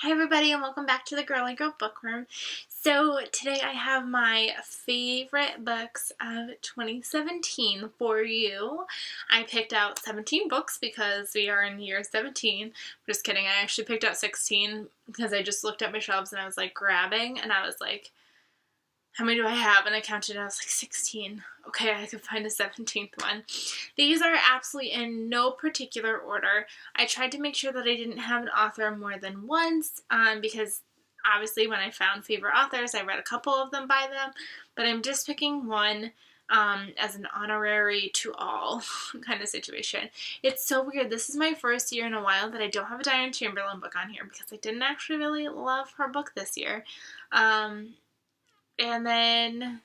Hi everybody and welcome back to the Girly Girl Book Room. So today I have my favorite books of 2017 for you. I picked out 17 books because we are in year 17. Just kidding, I actually picked out 16 because I just looked at my shelves and I was like grabbing and I was like, how many do I have? And I counted and I was like 16. Okay, I could find a 17th one. These are absolutely in no particular order. I tried to make sure that I didn't have an author more than once because obviously when I found favorite authors, I read a couple of them by them, but I'm just picking one as an honorary to all kind of situation. It's so weird. This is my first year in a while that I don't have a Diane Chamberlain book on here because I didn't actually really love her book this year. And then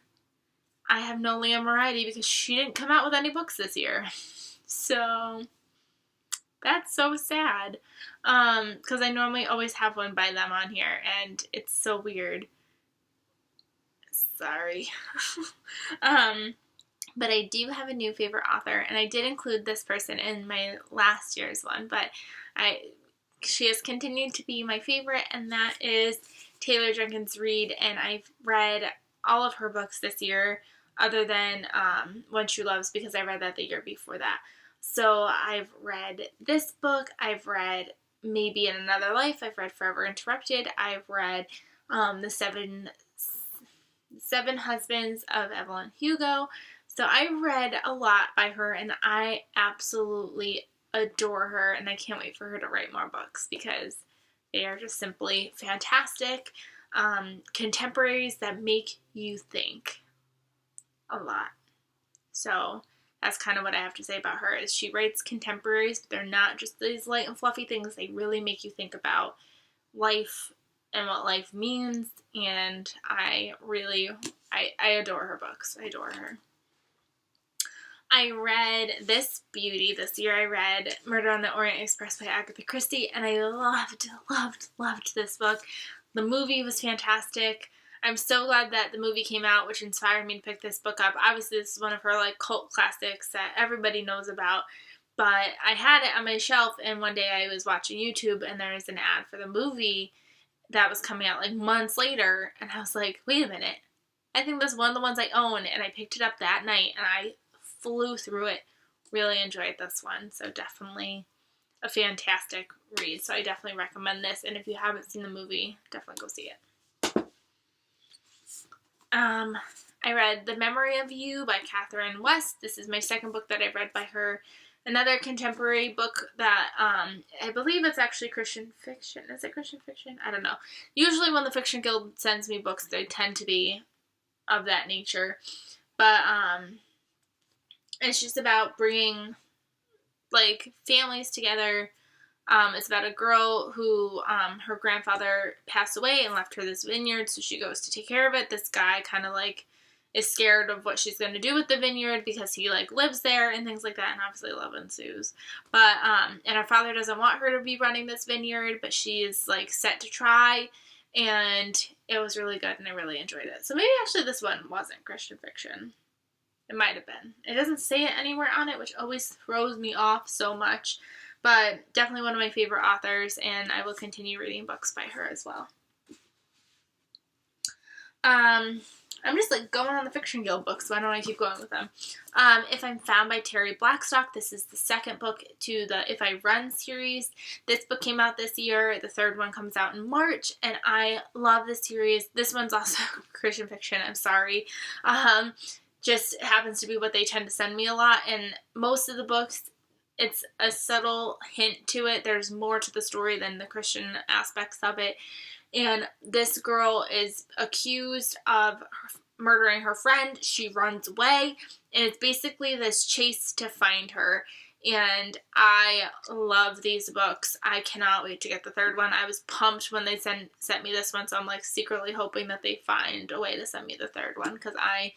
I have no Leah Moriarty because she didn't come out with any books this year. So that's so sad. Because I normally always have one by them on here and it's so weird. Sorry. But I do have a new favorite author and I did include this person in my last year's one, but she has continued to be my favorite, and that is Taylor Jenkins Reid, and I've read all of her books this year other than When True Loves because I read that the year before that. So I've read this book, I've read Maybe in Another Life, I've read Forever Interrupted, I've read The Seven Husbands of Evelyn Hugo. So I read a lot by her and I absolutely adore her, and I can't wait for her to write more books because they are just simply fantastic contemporaries that make you think a lot. So that's kind of what I have to say about her is she writes contemporaries, but they're not just these light and fluffy things. They really make you think about life and what life means, and I adore her books. I adore her. I read this beauty this year. I read Murder on the Orient Express by Agatha Christie, and I loved this book. The movie was fantastic. I'm so glad that the movie came out, which inspired me to pick this book up. Obviously, this is one of her like cult classics that everybody knows about, but I had it on my shelf, and one day I was watching YouTube, and there was an ad for the movie that was coming out like months later, and I was like, wait a minute. I think this is one of the ones I own, and I picked it up that night, and I flew through it. Really enjoyed this one. So definitely a fantastic read. So I definitely recommend this. And if you haven't seen the movie, definitely go see it. I read The Memory of You by Catherine West. This is my second book that I've read by her. Another contemporary book that I believe it's actually Christian fiction. Is it Christian fiction? I don't know. Usually when the Fiction Guild sends me books, they tend to be of that nature. But it's just about bringing, like, families together. It's about a girl who, her grandfather passed away and left her this vineyard, so she goes to take care of it. This guy kind of, like, is scared of what she's going to do with the vineyard because he, like, lives there and things like that, and obviously love ensues. But, and her father doesn't want her to be running this vineyard, but she is, like, set to try, and it was really good, and I really enjoyed it. So maybe actually this one wasn't Christian fiction. It might have been. It doesn't say it anywhere on it, which always throws me off so much. But definitely one of my favorite authors, and I will continue reading books by her as well. I'm just like going on the Fiction Guild books, so why don't I keep going with them? If I'm Found by Terry Blackstock. This is the second book to the If I Run series. This book came out this year. The third one comes out in March, and I love this series. This one's also Christian fiction. I'm sorry. Just happens to be what they tend to send me a lot, and most of the books, it's a subtle hint to it. There's more to the story than the Christian aspects of it, and this girl is accused of murdering her friend. She runs away, and it's basically this chase to find her, and I love these books. I cannot wait to get the third one. I was pumped when they sent me this one, so I'm like secretly hoping that they find a way to send me the third one because I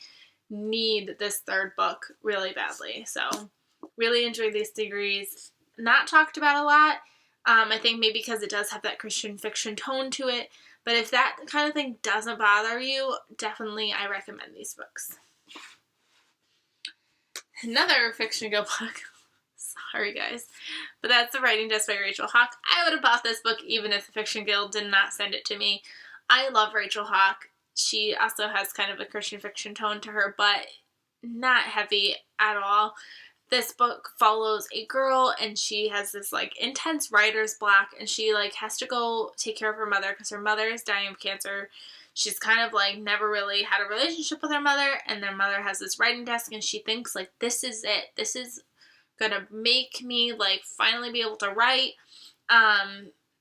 need this third book really badly. So really enjoyed this series. Not talked about a lot. I think maybe because it does have that Christian fiction tone to it, but if that kind of thing doesn't bother you, definitely I recommend these books. Another Fiction Guild book. Sorry, guys. But that's The Writing Desk by Rachel Hawk. I would have bought this book even if the Fiction Guild did not send it to me. I love Rachel Hawk. She also has kind of a Christian fiction tone to her, but not heavy at all. This book follows a girl, and she has this, like, intense writer's block, and she, like, has to go take care of her mother because her mother is dying of cancer. She's kind of, like, never really had a relationship with her mother, and their mother has this writing desk, and she thinks, like, this is it. This is gonna make me, like, finally be able to write.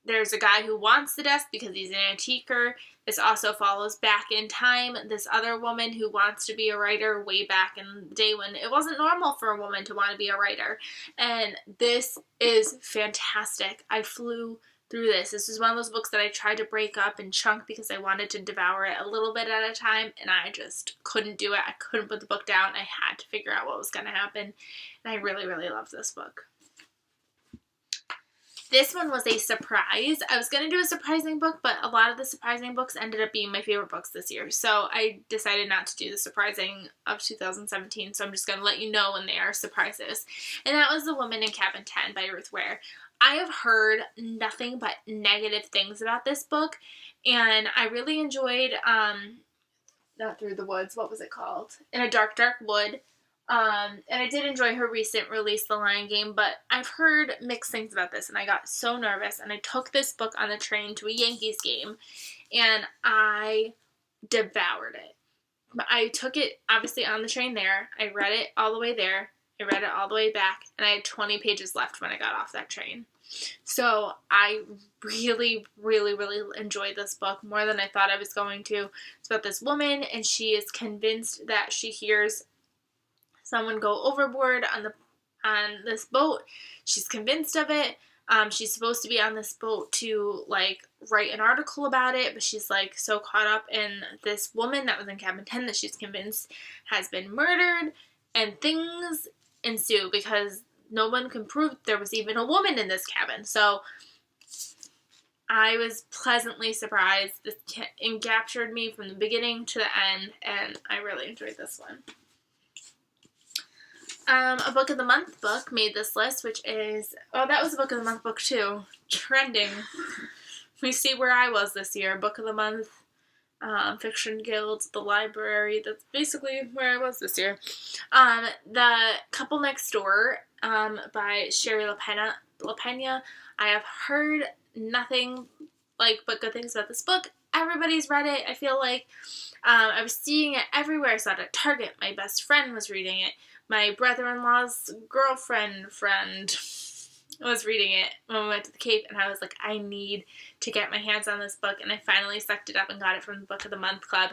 There's a guy who wants the desk because he's an antiquer. This also follows back in time. This other woman who wants to be a writer way back in the day when it wasn't normal for a woman to want to be a writer. And this is fantastic. I flew through this. This is one of those books that I tried to break up and chunk because I wanted to devour it a little bit at a time, and I just couldn't do it. I couldn't put the book down. I had to figure out what was going to happen, and I really, really loved this book. This one was a surprise. I was going to do a surprising book, but a lot of the surprising books ended up being my favorite books this year. So I decided not to do the surprising of 2017. So I'm just going to let you know when they are surprises. And that was The Woman in Cabin 10 by Ruth Ware. I have heard nothing but negative things about this book. And I really enjoyed, not Through the Woods, what was it called? In a Dark, Dark Wood. And I did enjoy her recent release, The Lion Game, but I've heard mixed things about this, and I got so nervous, and I took this book on the train to a Yankees game, and I devoured it. I took it, obviously, on the train there. I read it all the way there. I read it all the way back, and I had 20 pages left when I got off that train. So I really, really, really enjoyed this book more than I thought I was going to. It's about this woman, and she is convinced that she hears someone go overboard on this boat. She's convinced of it. She's supposed to be on this boat to, like, write an article about it, but she's, like, so caught up in this woman that was in cabin 10 that she's convinced has been murdered, and things ensue because no one can prove there was even a woman in this cabin. So I was pleasantly surprised. This captured me from the beginning to the end, and I really enjoyed this one. A Book of the Month book made this list, which is, that was a Book of the Month book too. Trending. We see where I was this year. Book of the Month, Fiction Guild, the library. That's basically where I was this year. The Couple Next Door, by Sherry LaPena. I have heard nothing but good things about this book. Everybody's read it. I feel like I was seeing it everywhere. I saw it at Target. My best friend was reading it. My brother-in-law's friend was reading it when we went to the Cape, and I was like, I need to get my hands on this book, and I finally sucked it up and got it from the Book of the Month Club,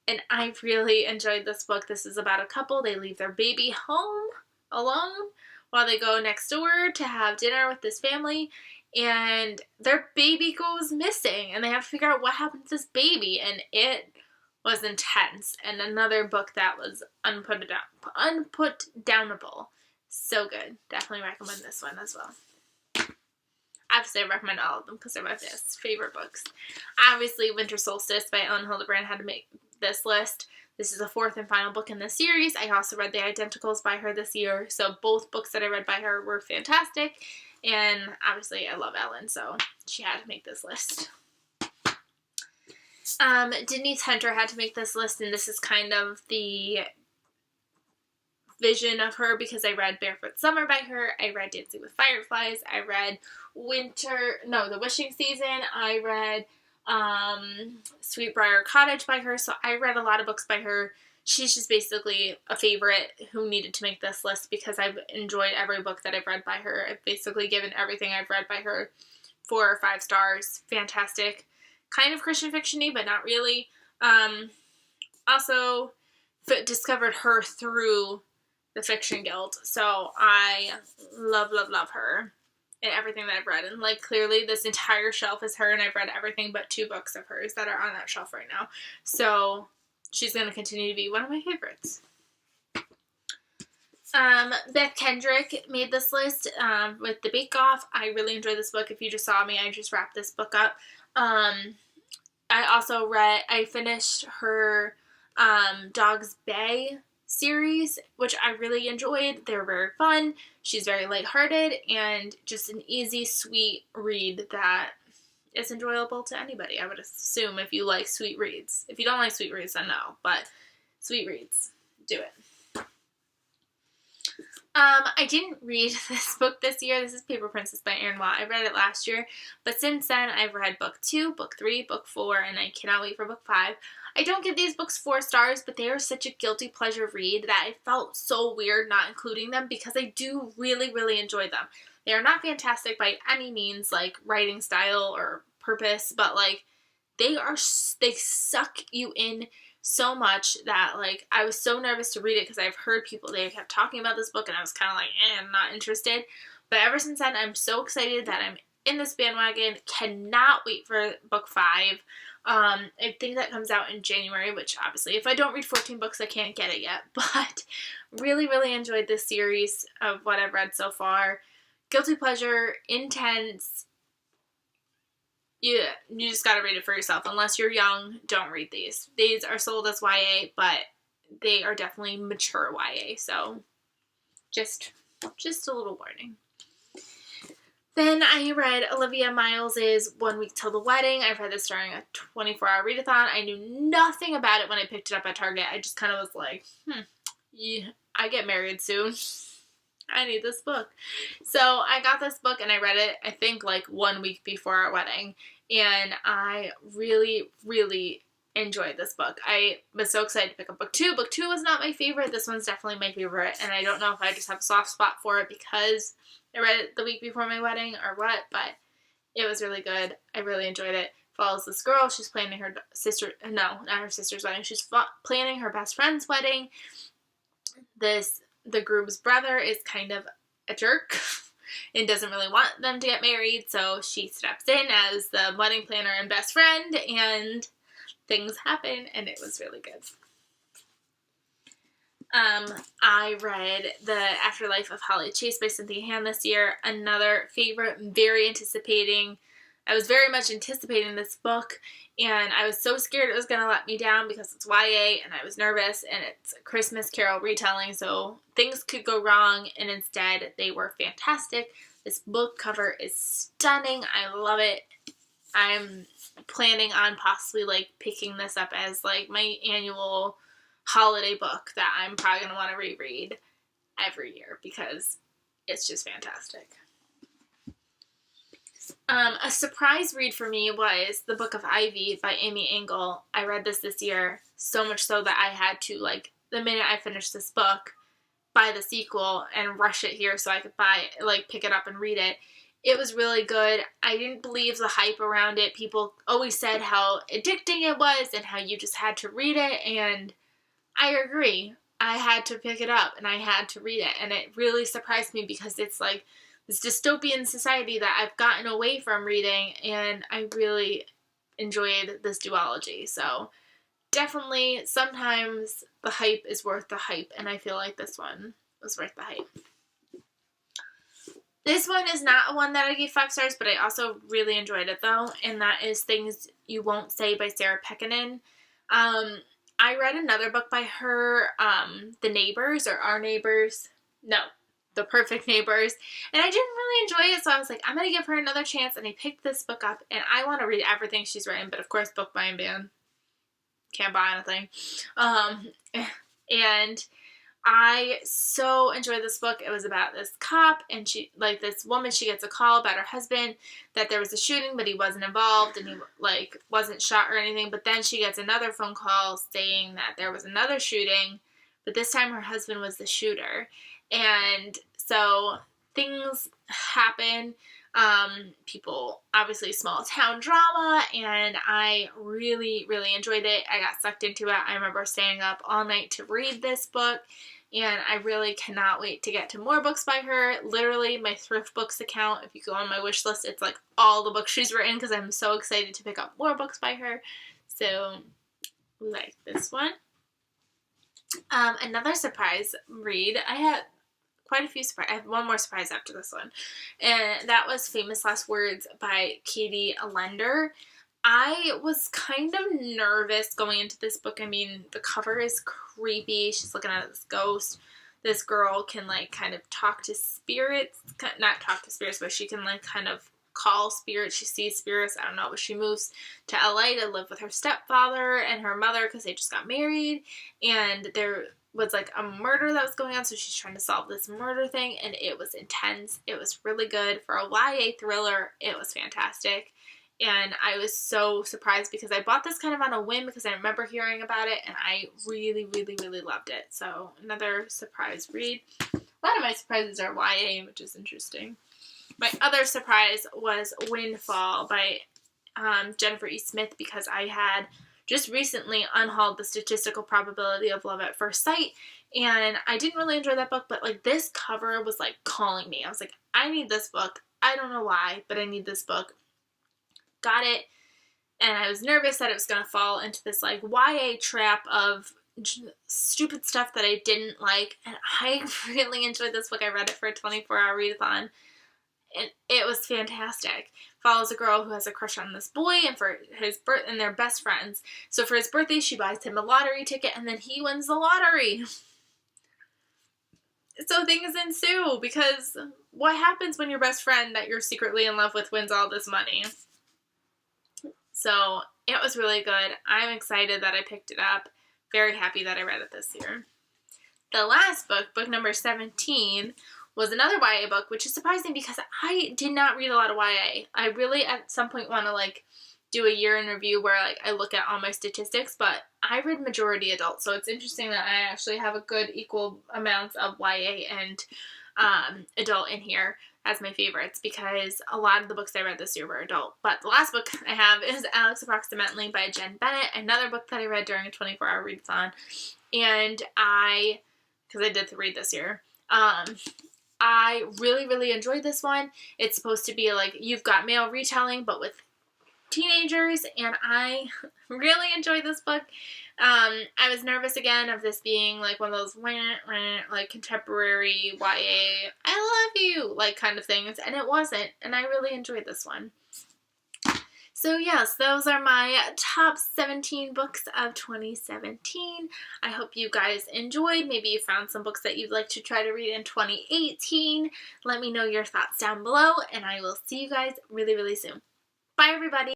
and I really enjoyed this book. This is about a couple. They leave their baby home alone while they go next door to have dinner with this family, and their baby goes missing, and they have to figure out what happened to this baby, and it was intense, and another book that was unputdownable. So good. Definitely recommend this one as well. Obviously, I recommend all of them because they're my favorite books. Obviously, Winter Solstice by Ellen Hildebrand had to make this list. This is the fourth and final book in the series. I also read The Identicals by her this year, so both books that I read by her were fantastic, and obviously, I love Ellen, so she had to make this list. Denise Hunter had to make this list, and this is kind of the vision of her because I read Barefoot Summer by her, I read Dancing with Fireflies, I read The Wishing Season, I read Sweetbriar Cottage by her, so I read a lot of books by her. She's just basically a favorite who needed to make this list because I've enjoyed every book that I've read by her. I've basically given everything I've read by her 4 or 5 stars. Fantastic. Kind of Christian fiction-y, but not really. Also discovered her through the Fiction Guild, so I love her and everything that I've read. And, like, clearly this entire shelf is her, and I've read everything but 2 books of hers that are on that shelf right now. So she's going to continue to be one of my favorites. Beth Kendrick made this list with The Bake Off. I really enjoyed this book. If you just saw me, I just wrapped this book up. I finished her Dog's Bay series, which I really enjoyed. They're very fun. She's very lighthearted and just an easy, sweet read that is enjoyable to anybody, I would assume, if you like sweet reads. If you don't like sweet reads, then no, but sweet reads, do it. I didn't read this book this year. This is Paper Princess by Erin Watt. I read it last year, but since then I've read book 2, book 3, book 4, and I cannot wait for book 5. I don't give these books 4 stars, but they are such a guilty pleasure read that it felt so weird not including them because I do really, really enjoy them. They are not fantastic by any means, like writing style or purpose, but like they suck you in so much that like I was so nervous to read it because I've heard people, they kept talking about this book and I was kind of like, I'm not interested. But ever since then, I'm so excited that I'm in this bandwagon. Cannot wait for book 5. I think that comes out in January, which obviously if I don't read 14 books, I can't get it yet. But really, really enjoyed this series of what I've read so far. Guilty pleasure, intense. You just gotta read it for yourself. Unless you're young, don't read these. These are sold as YA, but they are definitely mature YA. So just a little warning. Then I read Olivia Miles's 1 Week Till the Wedding. I've read this during a 24-hour readathon. I knew nothing about it when I picked it up at Target. I just kind of was like, yeah, I get married soon. I need this book. So I got this book and I read it, I think, like 1 week before our wedding. And I really, really enjoyed this book. I was so excited to pick up book 2. Book 2 was not my favorite. This one's definitely my favorite. And I don't know if I just have a soft spot for it because I read it the week before my wedding or what, but it was really good. I really enjoyed it. Follows this girl. She's planning her sister, no, not her sister's wedding. She's planning her best friend's wedding. The groom's brother is kind of a jerk and doesn't really want them to get married, so she steps in as the wedding planner and best friend, and things happen, and it was really good. I read The Afterlife of Holly Chase by Cynthia Hand this year. Another favorite, I was very much anticipating this book, and I was so scared it was going to let me down because it's YA, and I was nervous, and it's a Christmas Carol retelling, so things could go wrong, and instead they were fantastic. This book cover is stunning. I love it. I'm planning on possibly, like, picking this up as, like, my annual holiday book that I'm probably going to want to reread every year because it's just fantastic. A surprise read for me was The Book of Ivy by Amy Engel. I read this year, so much so that I had to, like, the minute I finished this book, buy the sequel and rush it here so I could pick it up and read it. It was really good. I didn't believe the hype around it. People always said how addicting it was and how you just had to read it, and I agree. I had to pick it up and I had to read it, and it really surprised me because it's like this dystopian society that I've gotten away from reading, and I really enjoyed this duology. So definitely sometimes the hype is worth the hype, and I feel like this one was worth the hype. This one is not one that I gave 5 stars, but I also really enjoyed it though, and that is Things You Won't Say by Sarah Pekkanen. I read another book by her, The Neighbors, or Our Neighbors. No, The Perfect Neighbors. And I didn't really enjoy it, so I was like, I'm going to give her another chance. And I picked this book up, and I want to read everything she's written. But of course, book buying ban. Can't buy anything. And I so enjoyed this book. It was about this cop, and this woman, she gets a call about her husband, that there was a shooting, but he wasn't involved, and he, wasn't shot or anything. But then she gets another phone call saying that there was another shooting, but this time her husband was the shooter. And so things happen. People, obviously small town drama, and I really, really enjoyed it. I got sucked into it. I remember staying up all night to read this book, and I really cannot wait to get to more books by her. Literally, my thrift books account, if you go on my wish list, it's like all the books she's written because I'm so excited to pick up more books by her. So, like this one. Another surprise read. I had quite a few surprises. I have one more surprise after this one. And that was Famous Last Words by Katie Allender. I was kind of nervous going into this book. I mean, the cover is creepy. She's looking at this ghost. This girl can, like, kind of talk to spirits. Not talk to spirits, but she can, like, kind of call spirits. She sees spirits. I don't know. But she moves to LA to live with her stepfather and her mother because they just got married. And there was, like, a murder that was going on. So she's trying to solve this murder thing. And it was intense. It was really good. For a YA thriller, it was fantastic. And I was so surprised because I bought this kind of on a whim because I remember hearing about it and I really, really, really loved it. So another surprise read. A lot of my surprises are YA, which is interesting. My other surprise was Windfall by Jennifer E. Smith because I had just recently unhauled The Statistical Probability of Love at First Sight. And I didn't really enjoy that book, but like this cover was like calling me. I was like, I need this book. I don't know why, but I need this book. Got it, and I was nervous that it was going to fall into this like YA trap of stupid stuff that I didn't like, and I really enjoyed this book. I read it for a 24-hour readathon, and it was fantastic. Follows a girl who has a crush on this boy, and for his and they're best friends. So for his birthday, she buys him a lottery ticket, and then he wins the lottery. So things ensue, because what happens when your best friend that you're secretly in love with wins all this money? So it was really good. I'm excited that I picked it up. Very happy that I read it this year. The last book, book number 17, was another YA book, which is surprising because I did not read a lot of YA. I really at some point want to like do a year in review where like I look at all my statistics, but I read majority adult. So it's interesting that I actually have a good equal amounts of YA and adult in here as my favorites because a lot of the books I read this year were adult. But the last book I have is Alex Approximately by Jen Bennett, another book that I read during a 24-hour readathon. And because I did read this year, I really, really enjoyed this one. It's supposed to be like You've Got Mail retelling, but with teenagers, and I really enjoyed this book. I was nervous again of this being like one of those like contemporary YA, I love you, like kind of things, and it wasn't, and I really enjoyed this one. So yes, those are my top 17 books of 2017. I hope you guys enjoyed. Maybe you found some books that you'd like to try to read in 2018. Let me know your thoughts down below, and I will see you guys really, really soon. Bye, everybody.